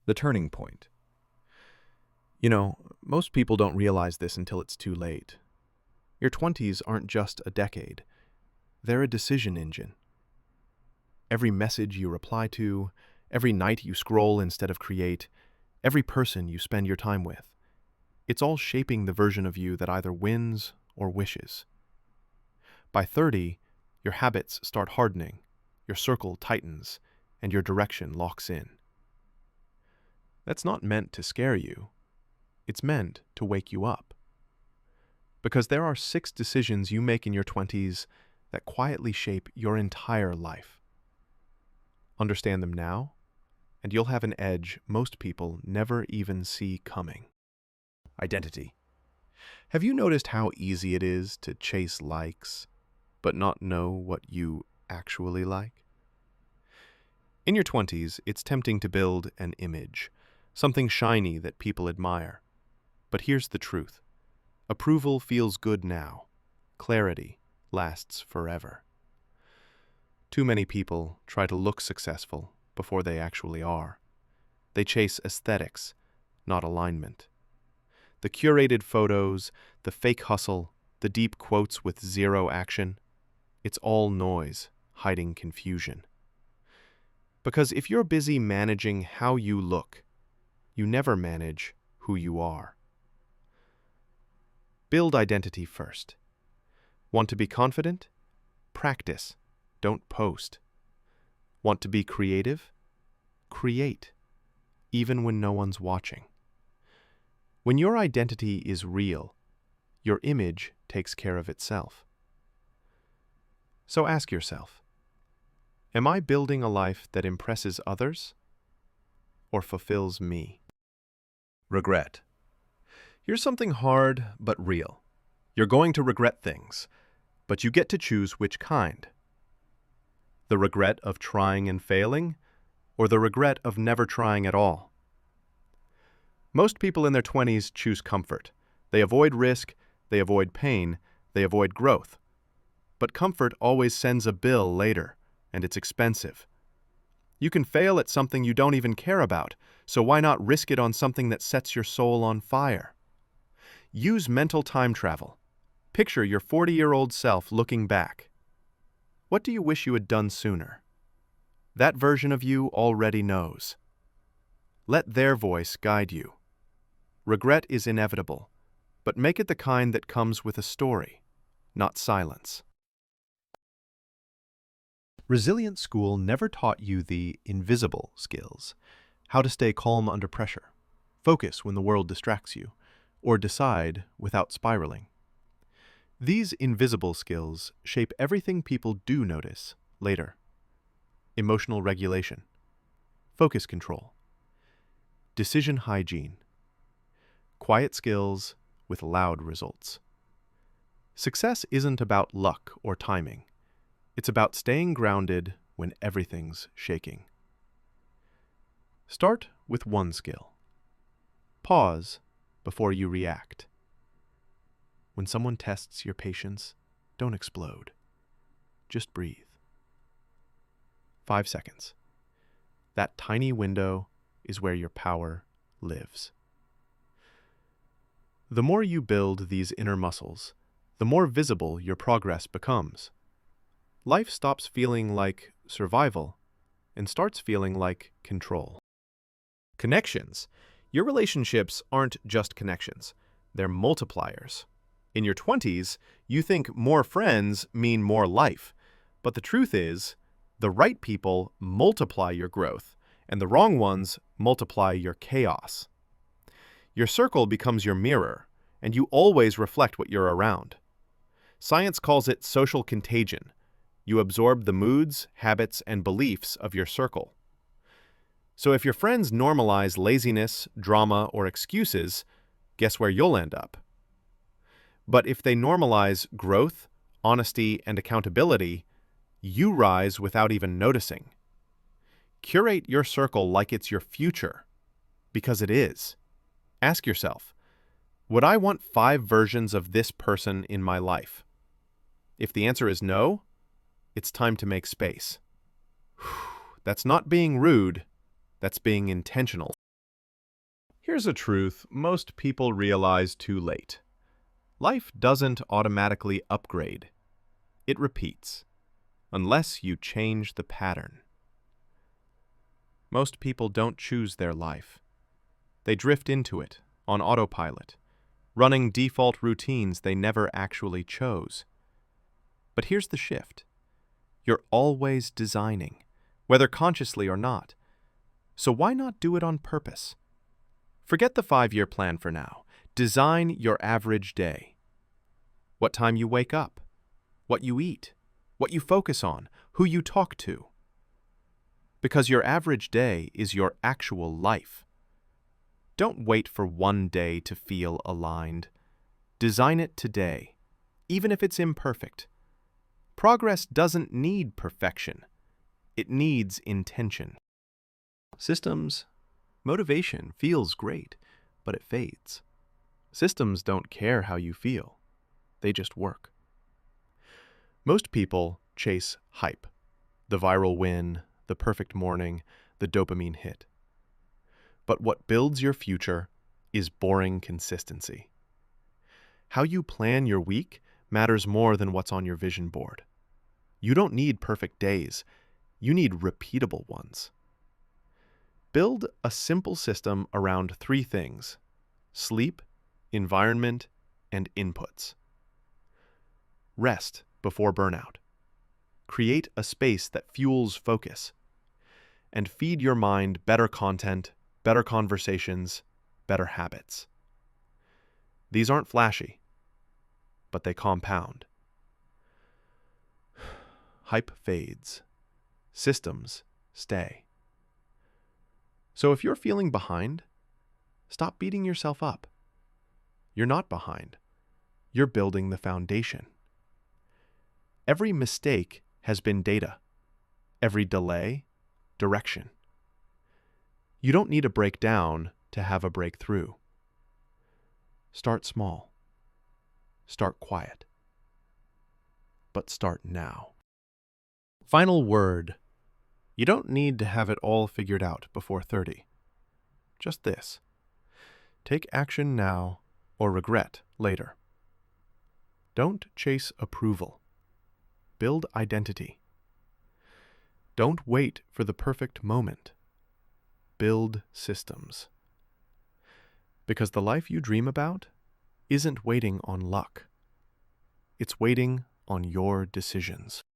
The turning point. Most people don't realize this until it's too late. Your 20s aren't just a decade. They're a decision engine. Every message you reply to, every night you scroll instead of create, every person you spend your time with, it's all shaping the version of you that either wins or wishes. By 30, your habits start hardening, your circle tightens, and your direction locks in. That's not meant to scare you. It's meant to wake you up. Because there are 6 decisions you make in your 20s that quietly shape your entire life. Understand them now, and you'll have an edge most people never even see coming. Identity. Have you noticed how easy it is to chase likes, but not know what you actually like? In your 20s, it's tempting to build an image, something shiny that people admire. But here's the truth. Approval feels good now. Clarity lasts forever. Too many people try to look successful before they actually are. They chase aesthetics, not alignment. The curated photos, the fake hustle, the deep quotes with zero action, it's all noise, hiding confusion. Because if you're busy managing how you look, you never manage who you are. Build identity first. Want to be confident? Practice. Don't post. Want to be creative? Create, even when no one's watching. When your identity is real, your image takes care of itself. So ask yourself, am I building a life that impresses others or fulfills me? Regret. Here's something hard but real. You're going to regret things, but you get to choose which kind. The regret of trying and failing, or the regret of never trying at all? Most people in their 20s choose comfort. They avoid risk, they avoid pain, they avoid growth. But comfort always sends a bill later, and it's expensive. You can fail at something you don't even care about, so why not risk it on something that sets your soul on fire? Use mental time travel. Picture your 40-year-old self looking back. What do you wish you had done sooner? That version of you already knows. Let their voice guide you. Regret is inevitable, but make it the kind that comes with a story, not silence. Resilient School never taught you the invisible skills, how to stay calm under pressure, focus when the world distracts you, or decide without spiraling. These invisible skills shape everything people do notice later. Emotional regulation, focus control, decision hygiene, quiet skills with loud results. Success isn't about luck or timing. It's about staying grounded when everything's shaking. Start with one skill. Pause before you react. When someone tests your patience, don't explode. Just breathe. 5 seconds. That tiny window is where your power lives. The more you build these inner muscles, the more visible your progress becomes. Life stops feeling like survival and starts feeling like control. Connections. Your relationships aren't just connections, they're multipliers. In your 20s, you think more friends mean more life, but the truth is, the right people multiply your growth, and the wrong ones multiply your chaos. Your circle becomes your mirror, and you always reflect what you're around. Science calls it social contagion. You absorb the moods, habits, and beliefs of your circle. So if your friends normalize laziness, drama, or excuses, guess where you'll end up? But if they normalize growth, honesty, and accountability, you rise without even noticing. Curate your circle like it's your future, because it is. Ask yourself, would I want 5 versions of this person in my life? If the answer is no, it's time to make space. That's not being rude. That's being intentional. Here's a truth most people realize too late. Life doesn't automatically upgrade. It repeats, unless you change the pattern. Most people don't choose their life. They drift into it, on autopilot, running default routines they never actually chose. But here's the shift. You're always designing, whether consciously or not. So why not do it on purpose? Forget the 5-year plan for now. Design your average day. What time you wake up, what you eat, what you focus on, who you talk to. Because your average day is your actual life. Don't wait for one day to feel aligned. Design it today, even if it's imperfect. Progress doesn't need perfection. It needs intention. Systems. Motivation feels great, but it fades. Systems don't care how you feel. They just work. Most people chase hype, the viral win, the perfect morning, the dopamine hit. But what builds your future is boring consistency. How you plan your week matters more than what's on your vision board. You don't need perfect days. You need repeatable ones. Build a simple system around 3 things: sleep, environment, and inputs. Rest before burnout. Create a space that fuels focus. And feed your mind better content, better conversations, better habits. These aren't flashy, but they compound. Hype fades. Systems stay. So if you're feeling behind, stop beating yourself up. You're not behind. You're building the foundation. Every mistake has been data. Every delay, direction. You don't need a breakdown to have a breakthrough. Start small. Start quiet. But start now. Final word. You don't need to have it all figured out before 30. Just this. Take action now or regret later. Don't chase approval. Build identity. Don't wait for the perfect moment. Build systems. Because the life you dream about isn't waiting on luck. It's waiting on your decisions.